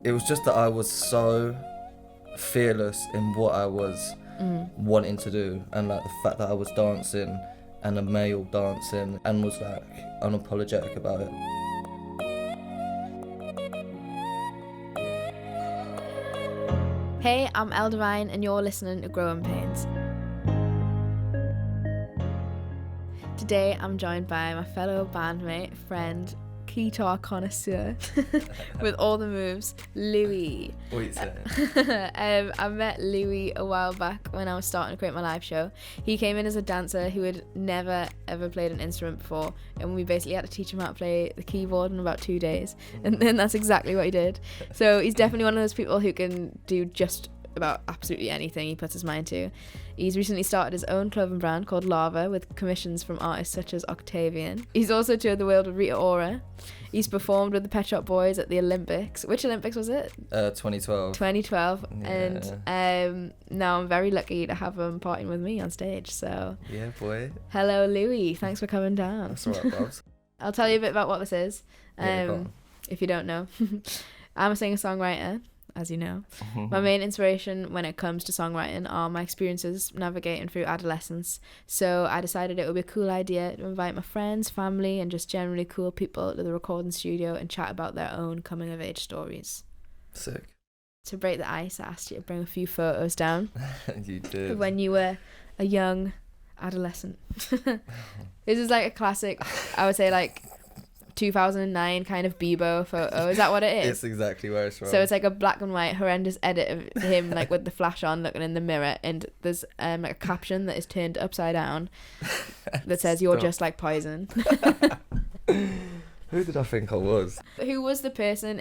It was just that I was so fearless in what I was wanting to do, and like the fact that I was dancing and a male dancing and was like unapologetic about it. Hey, I'm L Devine and you're listening to Growing Pains. Today I'm joined by my fellow bandmate, friend, keytar connoisseur with all the moves, Louie. What are you saying? I met Louie a while back when I was starting to create my live show. He came in as a dancer who had never ever played an instrument before, and we basically had to teach him how to play the keyboard in about 2 days, and then that's exactly what he did. So he's definitely one of those people who can do just about absolutely anything he puts his mind to. He's recently started his own clothing brand called Lava with commissions from artists such as Octavian. He's also toured the world with Rita Ora. He's performed with the Pet Shop Boys at the Olympics. Which Olympics was it? 2012. 2012. Yeah. And now I'm very lucky to have him partying with me on stage. So Yeah, boy. hello, Louie. Thanks for coming down. That's alright, Bobs. I'll tell you a bit about what this is, Yeah, go on. if you don't know. I'm a singer-songwriter, as you know. My main inspiration when it comes to songwriting are my experiences navigating through adolescence. So I decided it would be a cool idea to invite my friends, family, and just generally cool people to the recording studio and chat about their own coming-of-age stories. Sick. To break the ice, I asked you to bring a few photos down You of did. when you were a young adolescent. This is like a classic, I would say, like 2009 kind of Bebo photo. Is that what it is? It's exactly where it's from. So it's like a black and white horrendous edit of him like with the flash on looking in the mirror, and there's like a caption that is turned upside down that says "You're just like poison." Who did I think I was? Who was the person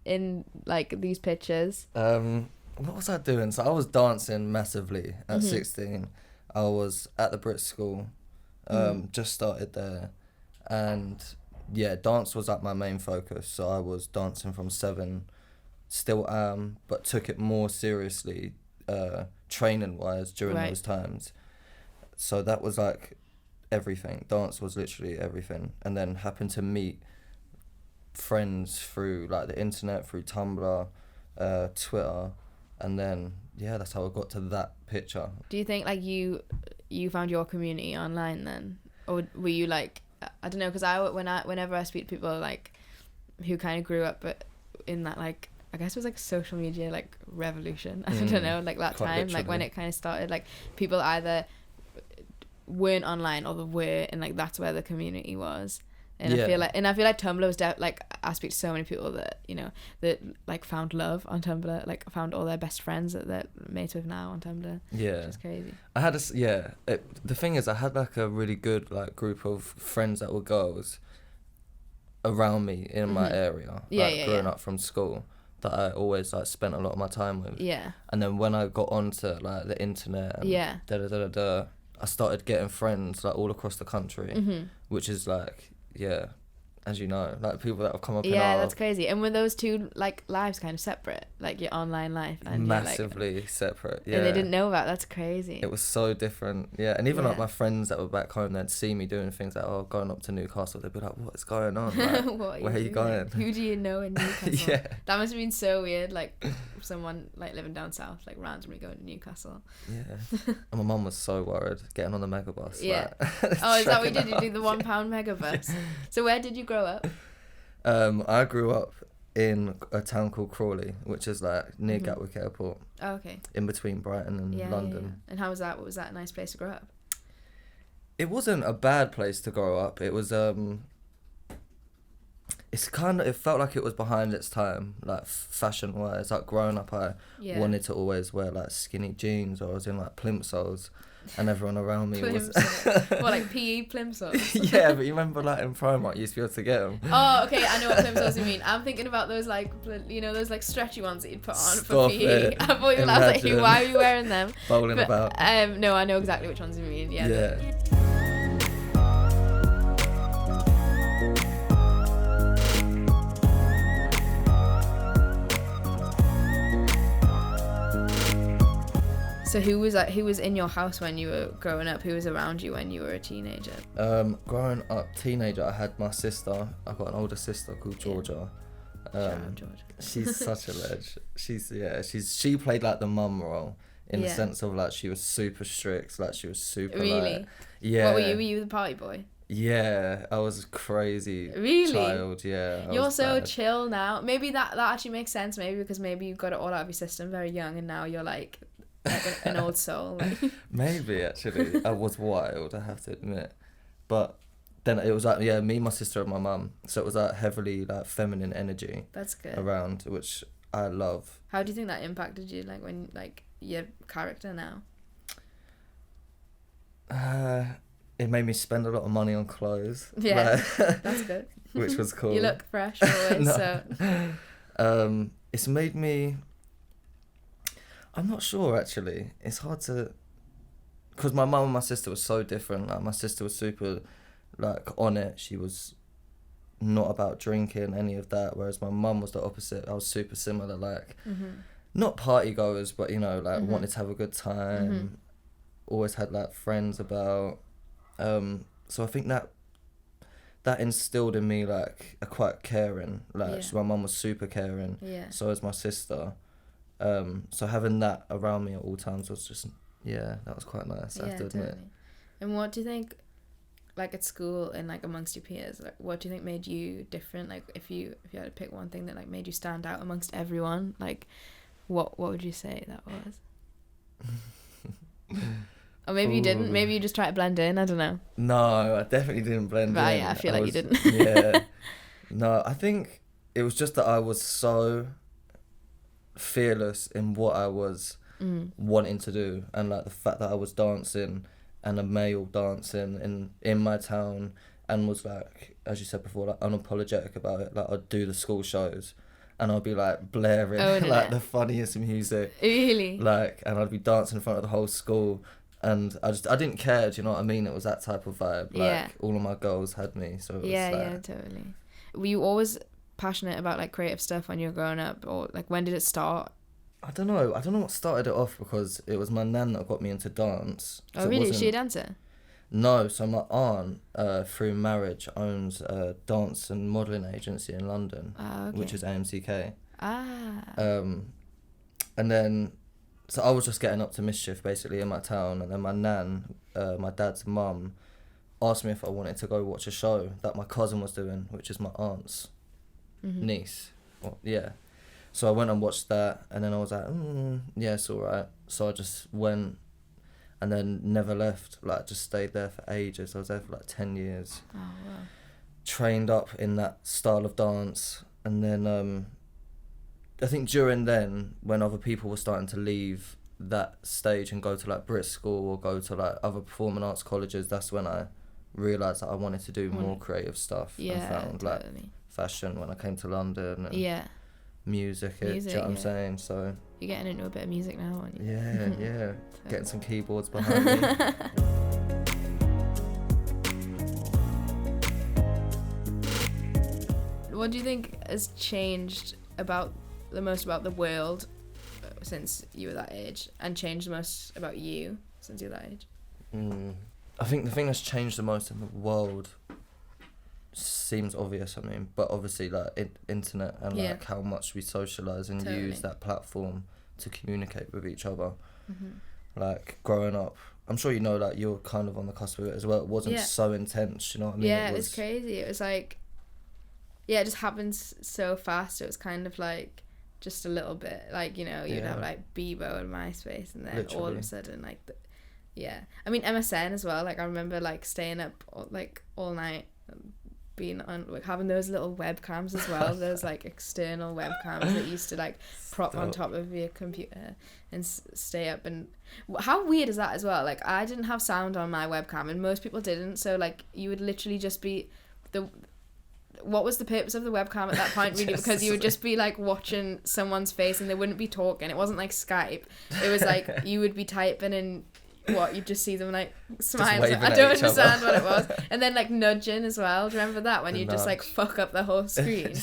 in like these pictures? What was I doing? So I was dancing massively at 16. I was at the Brit School, just started there, and yeah, dance was like my main focus. So I was dancing from 7, still am, but took it more seriously, training wise during Right. those times. So that was like everything. Dance was literally everything, and then happened to meet friends through like the internet, through Tumblr, Twitter, and then yeah, that's how I got to that picture. Do you think like you found your community online then, or were you like, I don't know, because whenever I speak to people like who kind of grew up in that, like, I guess it was like social media like revolution, I don't know, like that Quite time, literally. like when it kind of started, like people either weren't online or they were, and like that's where the community was. And Yeah. I feel like Tumblr was like, I speak to so many people that, you know, that like found love on Tumblr, like found all their best friends that they're mates with now on Tumblr. Yeah, It's crazy. I had the thing is, I had like a really good like group of friends that were girls around me in my area, growing up from school, that I always like spent a lot of my time with. Yeah. And then when I got onto like the internet and I started getting friends like all across the country, which is like, yeah, as you know, like people that have come up in our... That's crazy. And were those two like lives kind of separate, like your online life and massively separate, yeah. and they didn't know about? That's crazy. It was so different, yeah. And even like Yeah. my friends that were back home, they'd see me doing things like, oh, going up to Newcastle, they'd be like, what is going on? Like, where are you going? Who do you know in Newcastle? Yeah. That must have been so weird, like someone like living down south, like randomly going to Newcastle. Yeah. And my mum was so worried getting on the megabus. Yeah. Like, Oh, is that what you did? trekking You do the out. £1 megabus? So where did you grow up? I grew up in a town called Crawley, which is like near Gatwick Airport, Oh, okay. in between Brighton and London. And how was that? What was that a nice place to grow up? It wasn't a bad place to grow up. It was it felt like it was behind its time, like fashion wise. Like growing up, I wanted to always wear like skinny jeans, or I was in like plimsolls, and everyone around me was What, like PE plimsolls? yeah. But you remember like in Primark, you used to be able to get them. Oh, okay, I know what plimsolls you mean. I'm thinking about those like, you know, those like stretchy ones that you'd put on for Stop PE. it. I thought you were like, Imagine. why are you wearing them? Bowling But, about. no, I know exactly which ones you mean. Yeah. Yeah. So who was in your house when you were growing up? Who was around you when you were a teenager? Growing up, teenager, I had my sister. I got an older sister called Georgia. Shout out Georgia. She's such a ledge. She played like the mum role in the sense of like she was super strict, like she was super really like, yeah. What were you the party boy? Yeah, I was a crazy child. Yeah, you're so bad. Chill now. Maybe that actually makes sense. Maybe because maybe you got it all out of your system very young, and now you're like an old soul. Maybe actually, I was wild. I have to admit, but then it was like me, my sister, and my mum. So it was like heavily like feminine energy. That's good. Around, which I love. How do you think that impacted you? Like when your character now. It made me spend a lot of money on clothes. Yeah, that's good. Which was cool. You look fresh always, so. It's made me... I'm not sure, actually. It's hard to... Because my mum and my sister were so different. Like, my sister was super, like, on it. She was not about drinking, any of that. Whereas my mum was the opposite. I was super similar, like... Not party goers, but, you know, like, wanted to have a good time. Always had, like, friends about... So I think that instilled in me like a quite caring, like so my mum was super caring, so was my sister, so having that around me at all times was just that was quite nice. I have to admit. Totally. And what do you think, like at school and like amongst your peers, like what do you think made you different? Like if you had to pick one thing that like made you stand out amongst everyone, like what would you say that was? Or maybe you didn't. Maybe you just tried to blend in. I don't know. No, I definitely didn't blend in. Yeah, I feel like you didn't. No, I think it was just that I was so fearless in what I was wanting to do, and like the fact that I was dancing and a male dancing in my town, and was like, as you said before, like unapologetic about it. Like I'd do the school shows, and I'd be like blaring like the funniest music. Really? Like, and I'd be dancing in front of the whole school. And I didn't care, do you know what I mean? It was that type of vibe. Like, all of my girls had me, so it was yeah, totally. Were you always passionate about, like, creative stuff when you were growing up? Or, like, when did it start? I don't know what started it off, because it was my nan that got me into dance. Oh, really? Is she a dancer? No, so my aunt, through marriage, owns a dance and modelling agency in London, which is AMCK. And then... So I was just getting up to mischief, basically, in my town, and then my nan, my dad's mum, asked me if I wanted to go watch a show that my cousin was doing, which is my aunt's niece. Well, so I went and watched that, and then I was like, yeah, it's alright. So I just went, and then never left, like, just stayed there for ages. I was there for, like, 10 years. Oh, wow. Trained up in that style of dance, and then... I think during then, when other people were starting to leave that stage and go to like Brit School or go to like other performing arts colleges, that's when I realised that I wanted to do more creative stuff, and found like fashion when I came to London, and music, do you know what I'm saying? So you're getting into a bit of music now, aren't you? Yeah. Getting some keyboards behind me. What do you think has changed the most about the world since you were that age, and changed the most about you since you were that age? I think the thing that's changed the most in the world seems obvious, I mean, but obviously like internet and like how much we socialise and use that platform to communicate with each other. Like growing up, I'm sure you know, like you're kind of on the cusp of it as well. It wasn't so intense, you know what I mean? Yeah, it was crazy. It was like, it just happens so fast. It was kind of like just a little bit, like, you know, you'd have like Bebo and MySpace, and then all of a sudden like I mean MSN as well. Like I remember like staying up all night, being on like having those little webcams as well. Those like external webcams that used to like prop on top of your computer and stay up. And how weird is that as well? Like I didn't have sound on my webcam, and most people didn't, so like you would literally just be what was the purpose of the webcam at that point, really? Because you would just be like watching someone's face and they wouldn't be talking. It wasn't like Skype. It was like you would be typing and you'd just see them like smiling. I don't understand what it was. And then like nudging as well. Do you remember that when you just like fuck up the whole screen?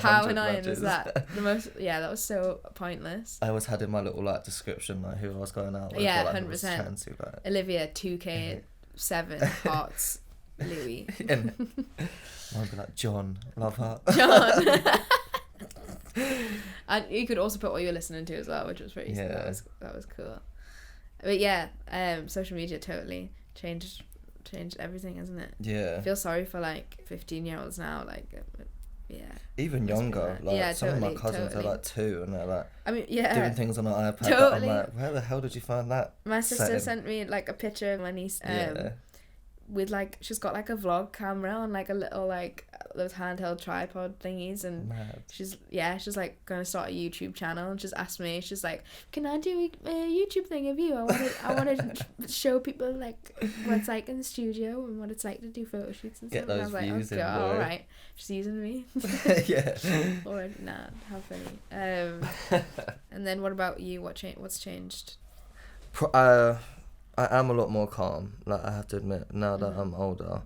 How annoying was that? That was so pointless. I always had in my little like description like who I was going out with. 100%. Olivia 2K 7 hearts. Louie. And I'd be like, John, love her. John. And you could also put what you're listening to as well, which was pretty. Yeah. That was cool. But yeah, social media totally changed everything, isn't it? Yeah. I feel sorry for like 15-year-olds now, like. Yeah. Even younger, like some of my cousins are like 2 and they're like, I mean, yeah, doing things on an iPad. Totally. I'm like, where the hell did you find that? My sister sent me like a picture of my niece. With like, she's got like a vlog camera on like a little like those handheld tripod thingies, and mad. she's like gonna start a YouTube channel, and she's asked me, she's like, can I do a YouTube thing of you? I want to show people like what it's like in the studio and what it's like to do photo shoots and Get stuff. those and I was views like, in, boy. all right, she's using me. Yeah. Or nah, how funny. And then what about you? What's changed? I am a lot more calm, like I have to admit, now that I'm older.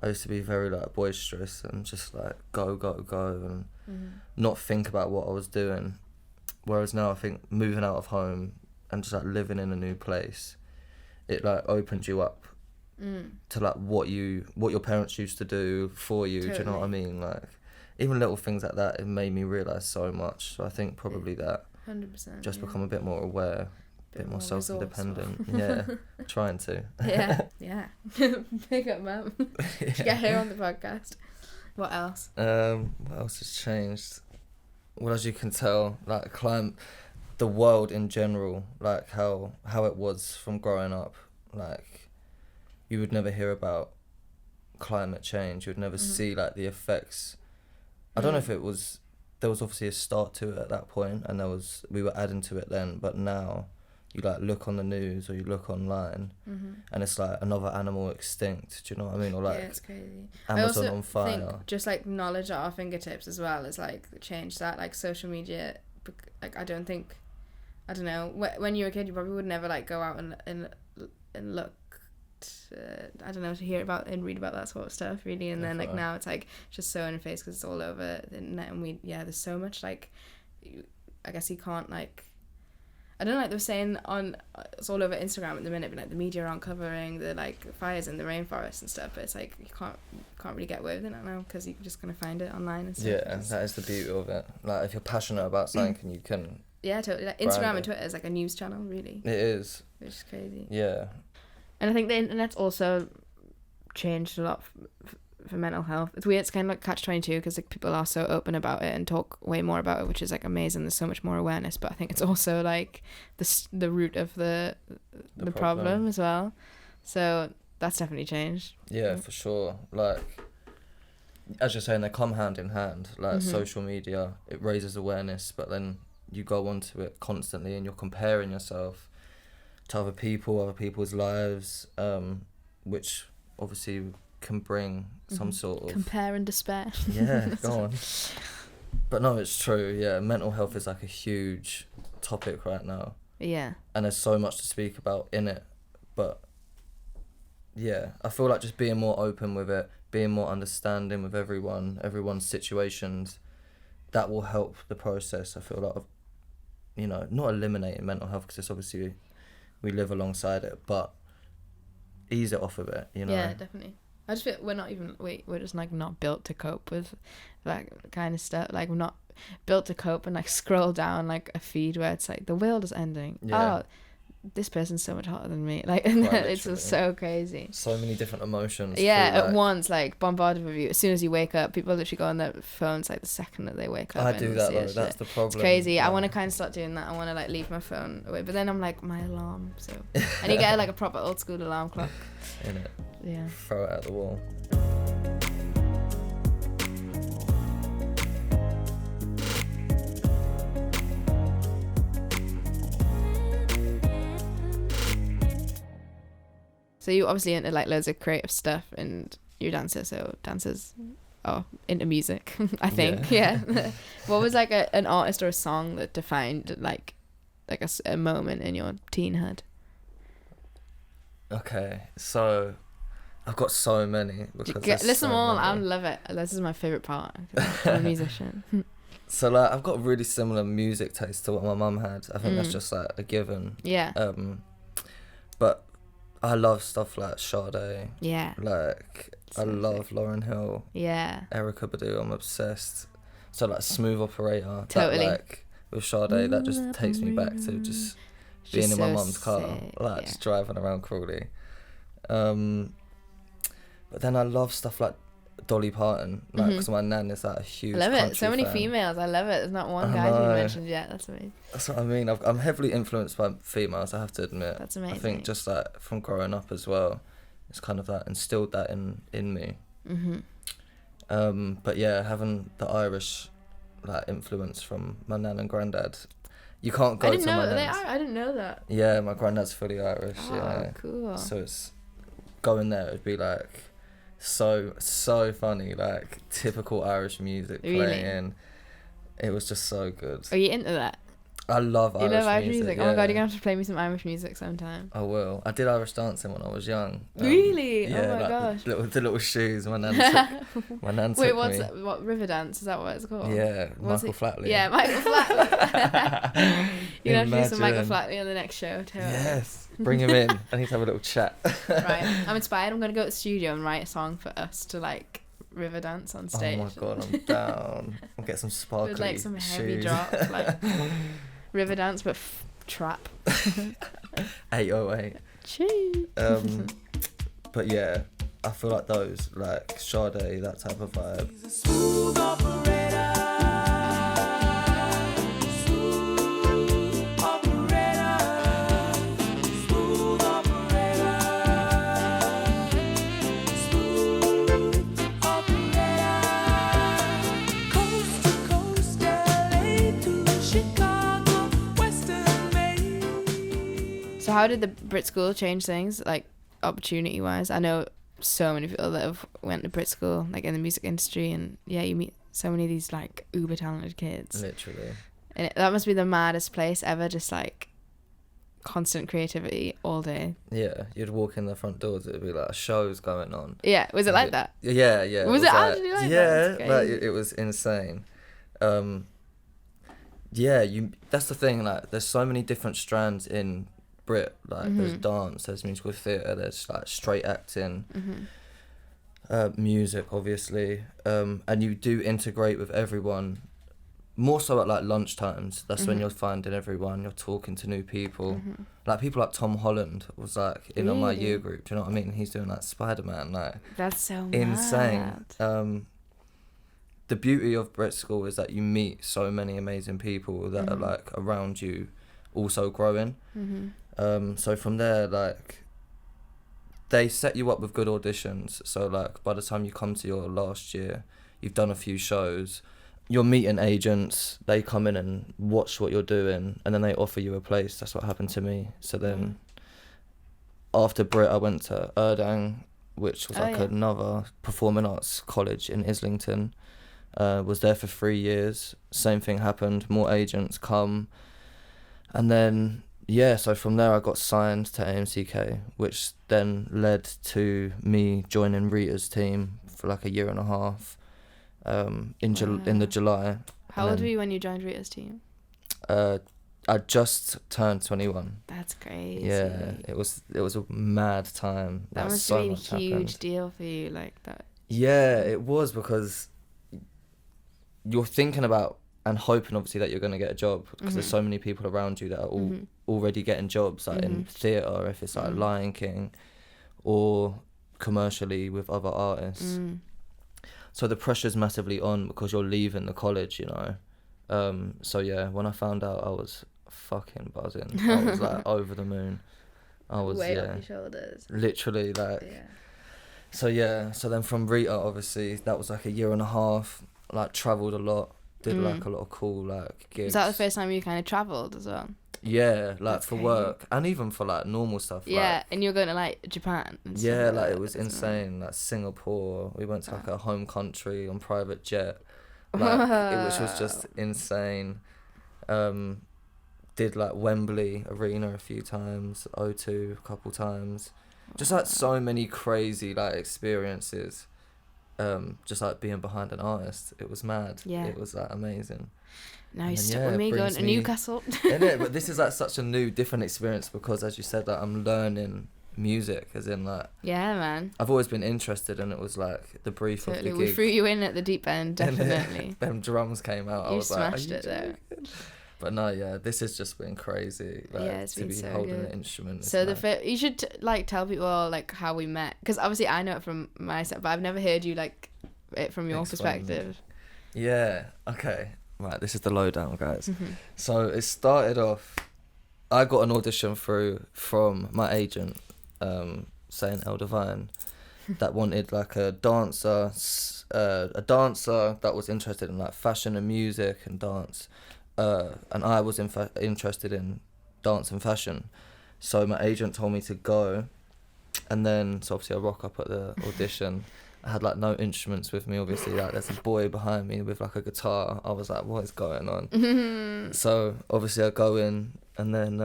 I used to be very like boisterous and just like go and not think about what I was doing. Whereas now I think moving out of home and just like living in a new place, it like opens you up to like what your parents used to do for you. Totally. Do you know what I mean? Like even little things like that, it made me realise so much. So I think probably that 100%. Just become a bit more aware. Bit more self-independent. Yeah, trying to. Yeah. Big up, mum. Get her on the podcast. What else? What else has changed? Well, as you can tell, like the world in general, like how it was from growing up, like you would never hear about climate change. You would never see like the effects. I don't know if there was obviously a start to it at that point, and we were adding to it then, but now. You like look on the news or you look online, and it's like another animal extinct. Do you know what I mean? Or like it's crazy. Amazon on fire. I think just like knowledge at our fingertips as well is like changed that. Like social media, like I don't know. When you were a kid, you probably would never like go out and look. To hear about and read about that sort of stuff really, and then like now it's like just so in your face because it's all over the internet, and there's so much like, I guess you can't like. I don't know, like they were saying it's all over Instagram at the minute, but like the media aren't covering the like fires in the rainforest and stuff, but it's like you can't really get away with it now because you're just gonna find it online and stuff. Yeah, that is the beauty of it. Like if you're passionate about something, you can. Yeah, totally. Like Instagram and Twitter is like a news channel, really. It is. Which is crazy. Yeah. And I think the internet's also changed a lot for mental health. It's weird. It's kind of like catch-22 because like people are so open about it and talk way more about it, which is like amazing. There's so much more awareness, but I think it's also like the root of the problem as well. So that's definitely changed. Yeah, for sure. Like as you're saying, they come hand in hand. Like social media, it raises awareness, but then you go onto it constantly and you're comparing yourself to other people's lives, which obviously can bring some sort of compare and despair. Yeah, go on. But no, it's true. Yeah, mental health is like a huge topic right now. Yeah. And there's so much to speak about in it, but yeah, I feel like just being more open with it, being more understanding with everyone's situations, that will help the process. I feel like not eliminating mental health because it's obviously we live alongside it, but ease it off a bit. Yeah, definitely. I just feel we're just like not built to cope with that kind of stuff. Like we're not built to cope and like scroll down like a feed where it's like the world is ending. Yeah. Oh, this person's so much hotter than me. Like, and it's just so crazy. So many different emotions. Yeah, at once, like bombarded with you. As soon as you wake up, people literally go on their phones like the second that they wake up. I do that though. That's the problem. It's crazy. Yeah. I want to kind of start doing that. I want to like leave my phone away, but then I'm like my alarm. So I need to get like a proper old school alarm clock. In it. Yeah. Throw it out the wall. So you obviously into like loads of creative stuff and you're a dancer, so dancers are into music, I think. Yeah. What was like an artist or a song that defined like a moment in your teenhood? Okay, so I've got so many. Listen them all. I love it. This is my favourite part. I'm a musician. So like I've got really similar music taste to what my mum had. I think that's just like a given. Yeah. But I love stuff like Sade. Yeah. Like I love Lauryn Hill. Yeah. Erykah Badu, I'm obsessed. So like Smooth Operator, Totally. that, like with Sade, that just takes me back to just being in my mum's car, like just driving around Crawley. But then I love stuff like Dolly Parton, like because my nan is like a huge. I love country it. So many fan. females. I love it. There's not one guy you mentioned yet. That's amazing. That's what I mean. I'm heavily influenced by females, I have to admit. That's amazing. I think just like from growing up as well, it's kind of like instilled that in me. But yeah, having the Irish like influence from my nan and granddad, you can't go to my nan's. I didn't know that. Yeah, my granddad's fully Irish. Oh, yeah, cool. So it's going there. It'd be like so funny, like typical Irish music playing. It was just so good. Are you into that? I love Irish music. You love Irish music? Yeah. Oh my god, you're gonna have to play me some Irish music sometime. I will. I did Irish dancing when I was young. Really? Yeah, oh my like gosh. The little shoes. My nan took Wait, me. what River Dance? Is that what it's called? Yeah, Michael Flatley. Yeah, Michael Flatley. You're gonna have to do some Michael Imagine. Flatley on the next show too. Yes, bring him in. I need to have a little chat. Right, I'm inspired. I'm gonna go to the studio and write a song for us to like River Dance on stage. Oh my god, I'm down. I'll get some sparkly with like some heavy shoes. drops, like River Dance, but trap. 808. Cheese. But yeah, I feel like those, like Sade, that type of vibe. Smooth operator. Smooth operator. Smooth operator. Smooth operator. Coast to coast, LA to Chicago, Western Maine. So how did the Brit School change things, like opportunity wise? I know so many people that have went to Brit School, like in the music industry, and yeah, you meet so many of these like uber talented kids. Literally. And that must be the maddest place ever, just like constant creativity all day. Yeah, you'd walk in the front doors, it'd be like a show's going on. Yeah, was it like that? Yeah. Was it actually like that? Yeah, That's like crazy. it was insane. Yeah, that's the thing, like there's so many different strands in Brit, like there's dance, there's musical theatre, there's like straight acting, music obviously, and you do integrate with everyone, more so at like lunchtimes. That's when you're finding everyone, you're talking to new people, like people like Tom Holland was like in on my year group, do you know what I mean? He's doing like Spider-Man, like That's so insane. mad. The beauty of Brit School is that you meet so many amazing people that are like around you also growing. So from there, like they set you up with good auditions, so like by the time you come to your last year, you've done a few shows, you're meeting agents, they come in and watch what you're doing, and then they offer you a place. That's what happened to me. So then after Brit, I went to Erdang, which was like another performing arts college in Islington. Was there for 3 years. Same thing happened, more agents come, and then yeah, so from there I got signed to AMCK, which then led to me joining Rita's team for like a year and a half, in the July. How old were you when you joined Rita's team? I just turned 21. That's crazy. Yeah, it was a mad time. That Like, must so have been a much huge happened. deal for you, like that. Yeah, it was, because you're thinking about and hoping obviously that you're going to get a job, because there's so many people around you that are all already getting jobs, like in theatre, if it's like Lion King, or commercially with other artists. So the pressure's massively on because you're leaving the college, you know. So yeah, when I found out, I was fucking buzzing. I was like over the moon. I was Weight off your shoulders. literally like. Yeah. So then from Rita, obviously that was like a year and a half. Like travelled a lot, did like a lot of cool like gigs. Was that the first time you kind of travelled as well? Yeah, like That's for crazy. work and even for like normal stuff. Yeah, like, and you're going to like Japan. And stuff yeah, like that, it was isn't insane. Like Singapore, we went to like a home country on private jet, like which was just insane. Did like Wembley Arena a few times, O2 a couple times, just like so many crazy like experiences. Just like being behind an artist, it was mad. Yeah. It was like amazing. Now you're And stuck yeah, with me it going brings to me- Newcastle. Innit? But this is like such a new, different experience because, as you said, like I'm learning music, as in like Yeah, man. I've always been interested, and it was like the brief Totally. of the We gig. threw you in at the deep end, and definitely. them drums came out. I You was like, smashed "Are you it though. joking?" But no, yeah, this has just been crazy. Like, Yeah, it's to been be so holding good. an instrument. is So the mad. you should like tell people like how we met, because obviously I know it from my side, but I've never heard you like it from your Explain. perspective. Yeah. Okay. Right. This is the lowdown, guys. Mhm. So it started off. I got an audition through from my agent, saying L Devine, that wanted like a dancer that was interested in like fashion and music and dance, and I was interested in dance and fashion. So my agent told me to go, and then so obviously I rock up at the audition. I had like no instruments with me, obviously. Like there's a boy behind me with like a guitar. I was like, what is going on? So obviously I go in, and then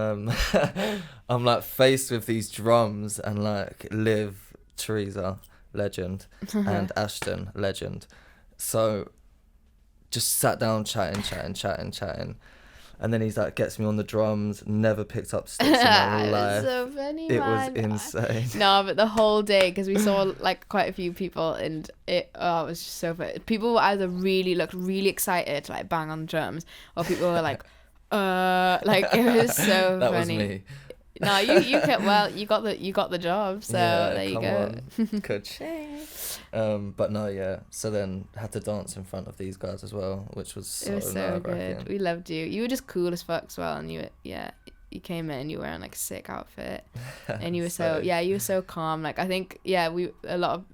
I'm like faced with these drums, and like Liv, Teresa, legend, and Ashton, legend. So just sat down chatting. And then he's like, gets me on the drums, never picked up sticks in my It was life. so funny, It man. was insane. No, but the whole day, because we saw like quite a few people, and it was just so funny. People were either looked really excited to like bang on the drums, or people were like, like it was so That was funny. me. No, you kept well. You got the job, so Yeah, there you come go. on. Ka-ching. But no, yeah. So then had to dance in front of these guys as well, which was so It was so nerve-wracking. good. We loved you. You were just cool as fuck as well, and you came in. You were wearing like a sick outfit, and you were you were so calm. Like I think everyone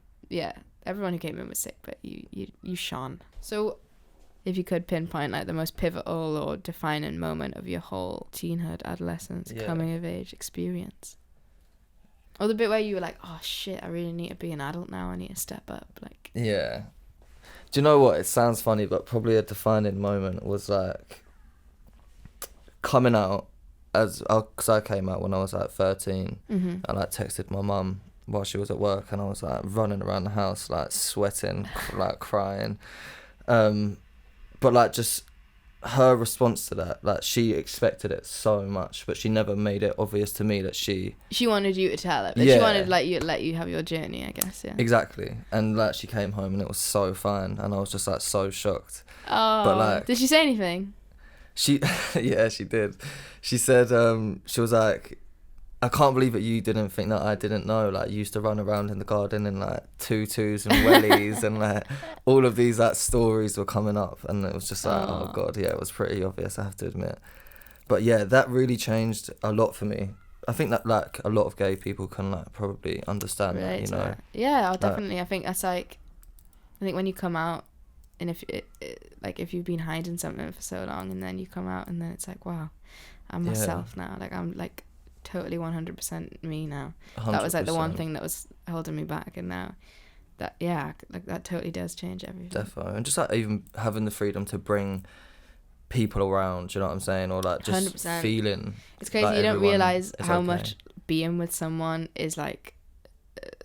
who came in was sick, but you shone. So, if you could pinpoint like the most pivotal or defining moment of your whole teenhood, adolescence, Yeah. coming of age experience, or the bit where you were like, oh shit, I really need to be an adult now. I need to step up. Like, Yeah. Do you know what? It sounds funny, but probably a defining moment was like coming out because I came out when I was like 13. I like texted my mum while she was at work, and I was like running around the house like sweating, like crying. But like just her response to that, like she expected it so much, but she never made it obvious to me that she wanted you to tell it. Like, Yeah. She wanted like you let you have your journey, I guess. Yeah. exactly, and like she came home and it was so fine, and I was just like so shocked. Oh, But, like- did she say anything? She yeah, she did. She said she was like, I can't believe that you didn't think that I didn't know. Like, you used to run around in the garden in like tutus and wellies, and like all of these like stories were coming up, and it was just like, oh god, yeah, it was pretty obvious, I have to admit. But yeah, that really changed a lot for me. I think that like a lot of gay people can like probably understand that, you know. Yeah, I'll definitely. I think that's like, I think when you come out, and if you've been hiding something for so long, and then you come out, and then it's like, wow, I'm Yeah. myself now. Like I'm like totally 100% me now. That was like the one 100%. thing that was holding me back, and now that like that totally does change everything. Defo. And just like even having the freedom to bring people around, you know what I'm saying, or like just 100%. feeling. It's crazy. like You don't everyone realize is how okay. much being with someone is like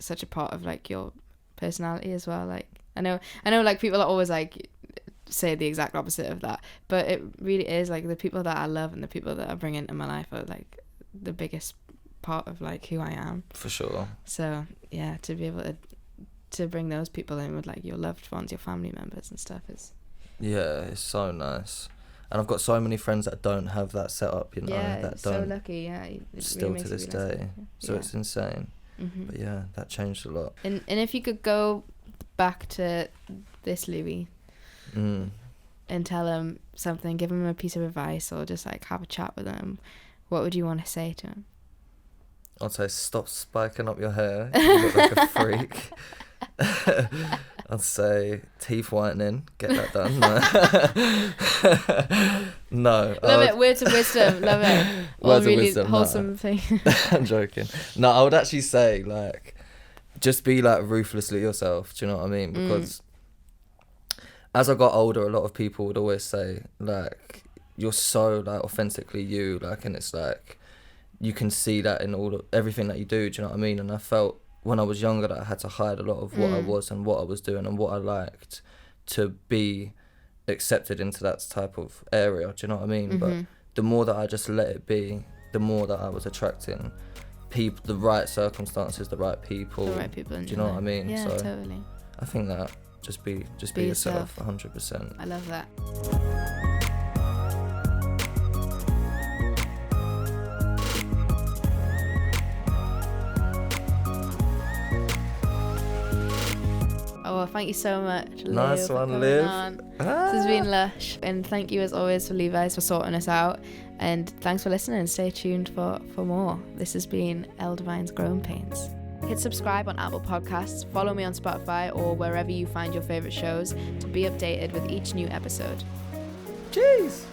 such a part of like your personality as well. Like I know like people are always like say the exact opposite of that, but it really is like the people that I love and the people that I bring into my life are like the biggest part of like who I am. For sure. So yeah, to be able to bring those people in with like your loved ones, your family members and stuff is Yeah, it's so nice. And I've got so many friends that don't have that set up, you know, yeah, that so don't lucky. Yeah, it still really to makes this you realize day. that. So Yeah. it's insane. Mhm. But yeah, that changed a lot. And if you could go back to this Louie Mm. and tell him something, give him a piece of advice, or just like have a chat with him, what would you want to say to him? I'd say stop spiking up your hair. You look like a freak. I'd say teeth whitening. Get that done. No. Love it. Words of wisdom. Love it. All Words of really wisdom, wholesome thing. I'm joking. No, I would actually say like, just be like ruthlessly yourself. Do you know what I mean? Because as I got older, a lot of people would always say like, you're so like authentically you, like, and it's like you can see that in everything that you do. Do you know what I mean? And I felt when I was younger that I had to hide a lot of what I was and what I was doing and what I liked to be accepted into that type of area. Do you know what I mean? But the more that I just let it be, the more that I was attracting people, the right circumstances, the right people. The right people in Do you your know what I life. mean? Yeah, So totally. I think that just be Be yourself, yourself. 100%. I love that. Oh, well, thank you so much, Liv, Nice for one, coming Liv. on. This has been lush, and thank you as always for Levi's for sorting us out, and thanks for listening. Stay tuned for more. This has been L Devine's Growing Pains. Hit subscribe on Apple Podcasts, follow me on Spotify or wherever you find your favorite shows to be updated with each new episode. Jeez.